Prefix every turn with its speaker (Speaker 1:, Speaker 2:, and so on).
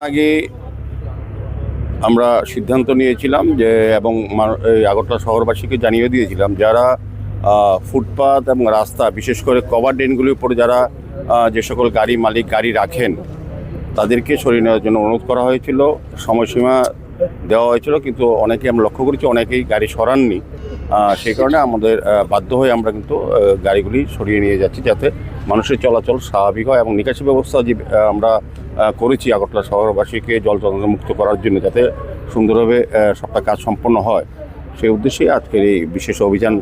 Speaker 1: আগে আমরা সিদ্ধান্ত নিয়েছিলাম যে এবং আগরতলা শহরবাসীকে জানিয়ে দিয়েছিলাম যারা ফুটপাত এবং রাস্তা বিশেষ করে কভার ড্রেনগুলির উপরে যারা যে সকল গাড়ি মালিক গাড়ি রাখেন তাদেরকে সরিয়ে নেওয়ার জন্য অনুরোধ করা হয়েছিল, সময়সীমা দেওয়া হয়েছিল, কিন্তু অনেকে আমরা লক্ষ্য করেছি অনেকেই গাড়ি সরাননি। সেই কারণে আমাদের বাধ্য হয়ে আমরা কিন্তু গাড়িগুলি সরিয়ে নিয়ে যাচ্ছি যাতে মানুষের চলাচল স্বাভাবিক হয় এবং নিকাশি ব্যবস্থা যে আমরা করেছি আগরতলা শহরবাসীকে জল মুক্ত করার জন্য যাতে সুন্দরভাবে সবটা কাজ সম্পন্ন হয়, সেই উদ্দেশ্যে আজকের এই বিশেষ অভিযান।